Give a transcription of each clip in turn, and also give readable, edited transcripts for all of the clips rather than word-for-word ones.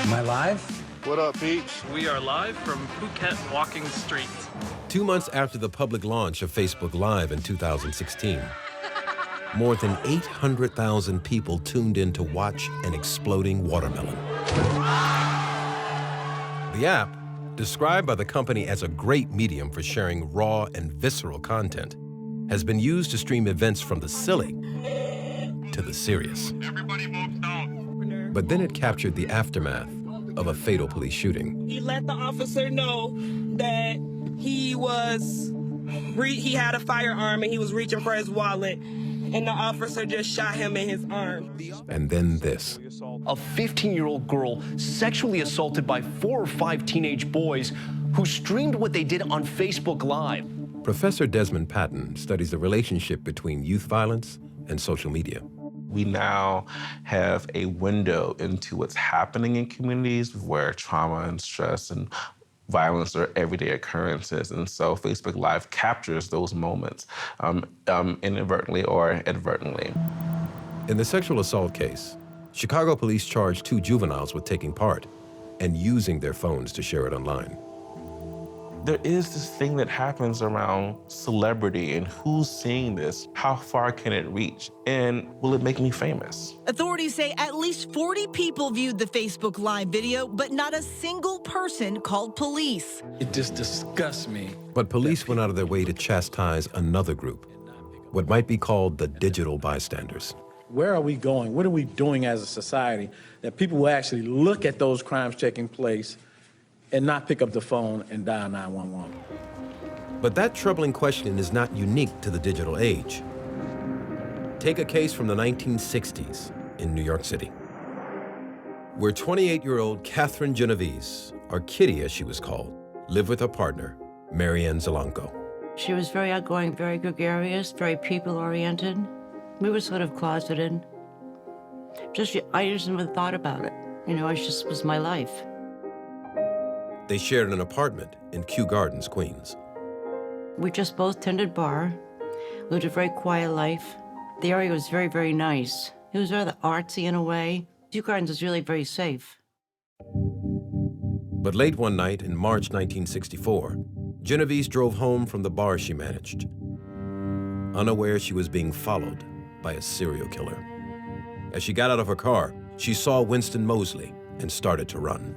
Am I live? What up, peeps? We are live from Phuket Walking Street. 2 months after the public launch of Facebook Live in 2016, more than 800,000 people tuned in to watch an exploding watermelon. The app, described by the company as a great medium for sharing raw and visceral content, has been used to stream events from the silly to the serious. Everybody moves down. But then it captured the aftermath of a fatal police shooting. He let the officer know that he had a firearm and he was reaching for his wallet, and the officer just shot him in his arm. And then this. A 15-year-old girl sexually assaulted by 4 or 5 teenage boys who streamed what they did on Facebook Live. Professor Desmond Patton studies the relationship between youth violence and social media. We now have a window into what's happening in communities where trauma and stress and violence are everyday occurrences. And so Facebook Live captures those moments inadvertently or advertently. In the sexual assault case, Chicago police charged 2 juveniles with taking part and using their phones to share it online. There is this thing that happens around celebrity and who's seeing this, how far can it reach, and will it make me famous? Authorities say at least 40 people viewed the Facebook Live video, but not a single person called police. It just disgusts me. But police went out of their way to chastise another group, what might be called the digital bystanders. Where are we going? What are we doing as a society that people will actually look at those crimes taking place and not pick up the phone and dial 911? But that troubling question is not unique to the digital age. Take a case from the 1960s in New York City, where 28-year-old Kitty Genovese, or Kitty as she was called, lived with her partner, Marianne Zelenko. She was very outgoing, very gregarious, very people-oriented. We were sort of closeted. I just never thought about it. You know, it just was my life. They shared an apartment in Kew Gardens, Queens. We just both tended bar, lived a very quiet life. The area was very, very nice. It was rather artsy in a way. Kew Gardens was really very safe. But late one night in March 1964, Genovese drove home from the bar she managed, unaware she was being followed by a serial killer. As she got out of her car, she saw Winston Moseley and started to run.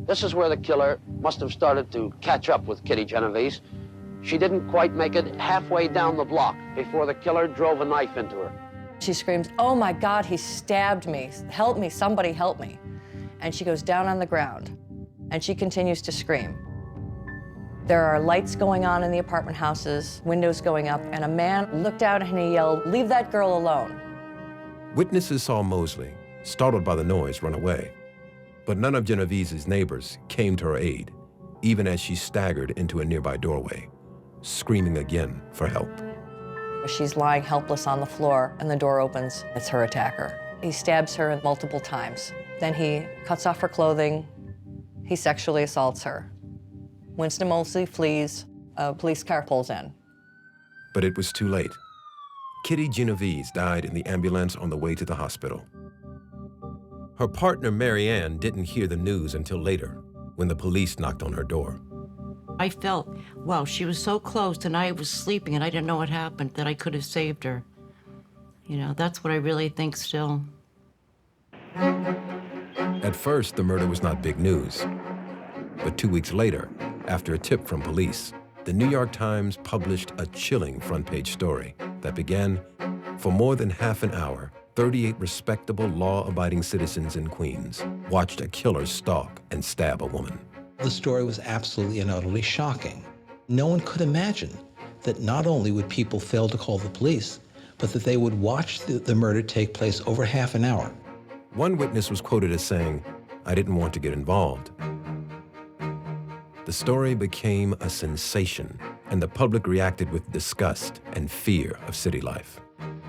This is where the killer must have started to catch up with Kitty Genovese. She didn't quite make it halfway down the block before the killer drove a knife into her. She screams, "Oh my God, he stabbed me. Help me, somebody help me." And she goes down on the ground, and she continues to scream. There are lights going on in the apartment houses, windows going up, and a man looked out and he yelled, "Leave that girl alone." Witnesses saw Moseley, startled by the noise, run away. But none of Genovese's neighbors came to her aid, even as she staggered into a nearby doorway, screaming again for help. She's lying helpless on the floor, and the door opens. It's her attacker. He stabs her multiple times. Then he cuts off her clothing. He sexually assaults her. Winston Moseley flees. A police car pulls in. But it was too late. Kitty Genovese died in the ambulance on the way to the hospital. Her partner, Marianne, didn't hear the news until later, when the police knocked on her door. I felt, wow, she was so close and I was sleeping and I didn't know what happened, that I could have saved her. You know, that's what I really think still. At first, the murder was not big news. But 2 weeks later, after a tip from police, the New York Times published a chilling front-page story that began, "For more than half an hour, 38 respectable, law-abiding citizens in Queens watched a killer stalk and stab a woman." The story was absolutely and utterly shocking. No one could imagine that not only would people fail to call the police, but that they would watch the murder take place over half an hour. One witness was quoted as saying, "I didn't want to get involved." The story became a sensation, and the public reacted with disgust and fear of city life.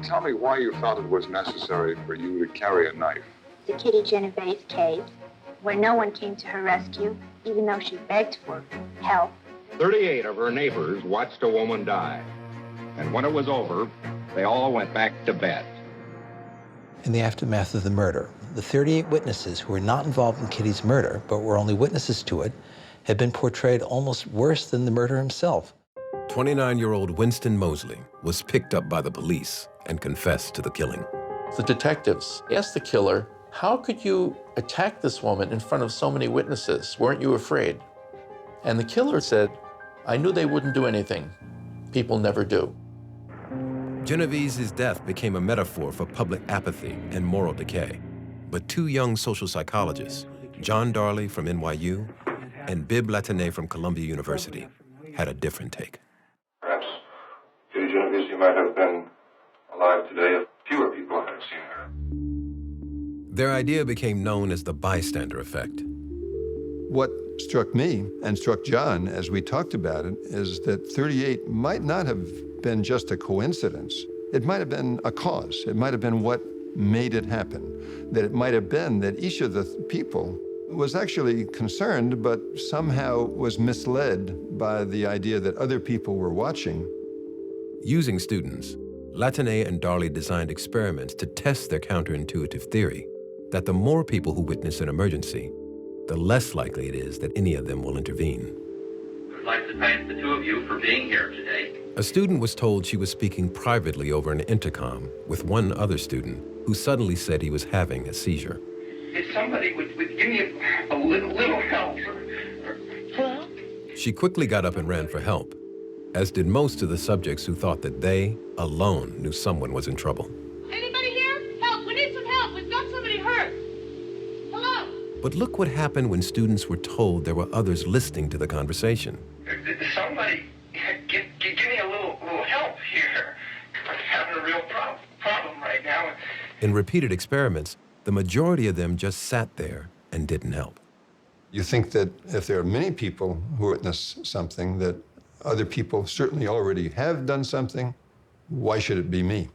Tell me why you felt it was necessary for you to carry a knife. The Kitty Genovese case, where no one came to her rescue, even though she begged for help. 38 of her neighbors watched a woman die. And when it was over, they all went back to bed. In the aftermath of the murder, the 38 witnesses who were not involved in Kitty's murder, but were only witnesses to it, had been portrayed almost worse than the murderer himself. 29-year-old Winston Mosley was picked up by the police and confessed to the killing. The detectives asked the killer, how could you attack this woman in front of so many witnesses? Weren't you afraid? And the killer said, I knew they wouldn't do anything. People never do. Genovese's death became a metaphor for public apathy and moral decay. But two young social psychologists, John Darley from NYU and Bib Latané from Columbia University, had a different take. Perhaps Kitty Genovese might have been alive today if fewer people had seen her. Their idea became known as the bystander effect. What struck me and struck John as we talked about it is that 38 might not have been just a coincidence. It might have been a cause. It might have been what made it happen. That it might have been that each of the people was actually concerned, but somehow was misled by the idea that other people were watching. Using students, Latané and Darley designed experiments to test their counterintuitive theory that the more people who witness an emergency, the less likely it is that any of them will intervene. I'd like to thank the two of you for being here today. A student was told she was speaking privately over an intercom with one other student who suddenly said he was having a seizure. If somebody would give me a little help. Hello? She quickly got up and ran for help, as did most of the subjects who thought that they alone knew someone was in trouble. Anybody here? Help! We need some help! We've got somebody hurt! Hello? But look what happened when students were told there were others listening to the conversation. Somebody give me a little help here. I'm having a real problem right now. In repeated experiments, the majority of them just sat there and didn't help. You think that if there are many people who witness something, that other people certainly already have done something, why should it be me?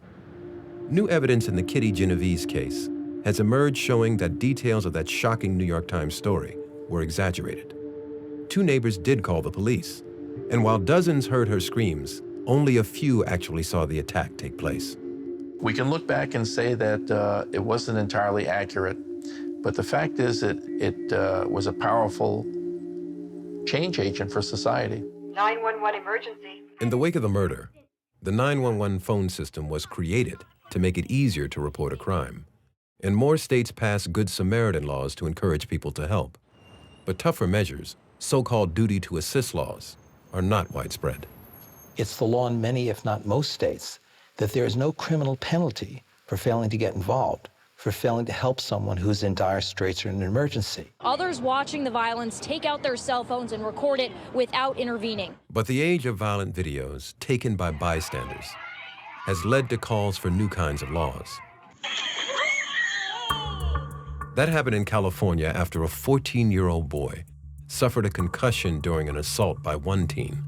New evidence in the Kitty Genovese case has emerged showing that details of that shocking New York Times story were exaggerated. Two neighbors did call the police, and while dozens heard her screams, only a few actually saw the attack take place. We can look back and say that it wasn't entirely accurate, but the fact is that it was a powerful change agent for society. 911 emergency. In the wake of the murder, the 911 phone system was created to make it easier to report a crime. And more states passed Good Samaritan laws to encourage people to help. But tougher measures, so-called duty to assist laws, are not widespread. It's the law in many, if not most states, that there is no criminal penalty for failing to get involved, for failing to help someone who's in dire straits or in an emergency. Others watching the violence take out their cell phones and record it without intervening. But the age of violent videos taken by bystanders has led to calls for new kinds of laws. That happened in California after a 14-year-old boy suffered a concussion during an assault by one teen,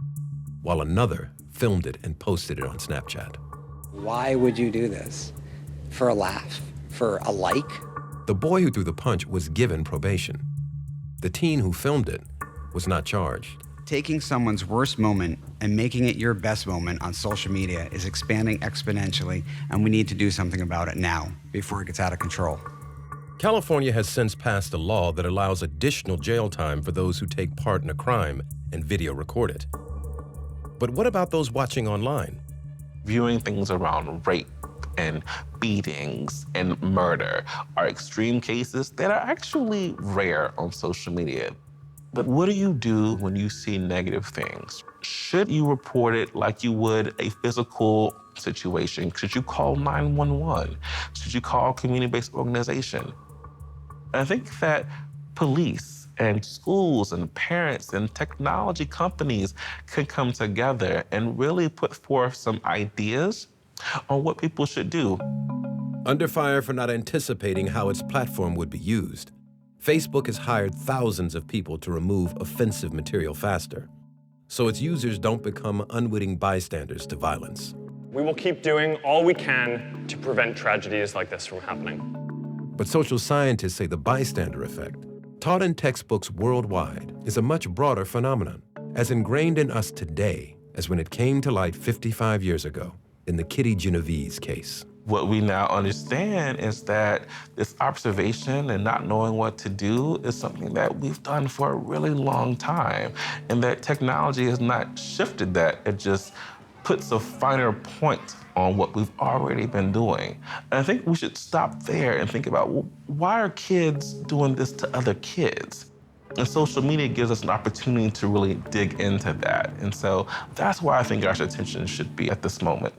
while another filmed it and posted it on Snapchat. Why would you do this? For a laugh? For a like? The boy who threw the punch was given probation. The teen who filmed it was not charged. Taking someone's worst moment and making it your best moment on social media is expanding exponentially, and we need to do something about it now, before it gets out of control. California has since passed a law that allows additional jail time for those who take part in a crime and video record it. But what about those watching online? Viewing things around rape and beatings and murder are extreme cases that are actually rare on social media. But what do you do when you see negative things? Should you report it like you would a physical situation? Should you call 911? Should you call a community-based organization? I think that police and schools and parents and technology companies can come together and really put forth some ideas on what people should do. Under fire for not anticipating how its platform would be used, Facebook has hired thousands of people to remove offensive material faster, so its users don't become unwitting bystanders to violence. We will keep doing all we can to prevent tragedies like this from happening. But social scientists say the bystander effect, taught in textbooks worldwide, is a much broader phenomenon, as ingrained in us today as when it came to light 55 years ago in the Kitty Genovese case. What we now understand is that this observation and not knowing what to do is something that we've done for a really long time, and that technology has not shifted that. It just puts a finer point on what we've already been doing. And I think we should stop there and think about, well, why are kids doing this to other kids? And social media gives us an opportunity to really dig into that. And so that's where I think our attention should be at this moment.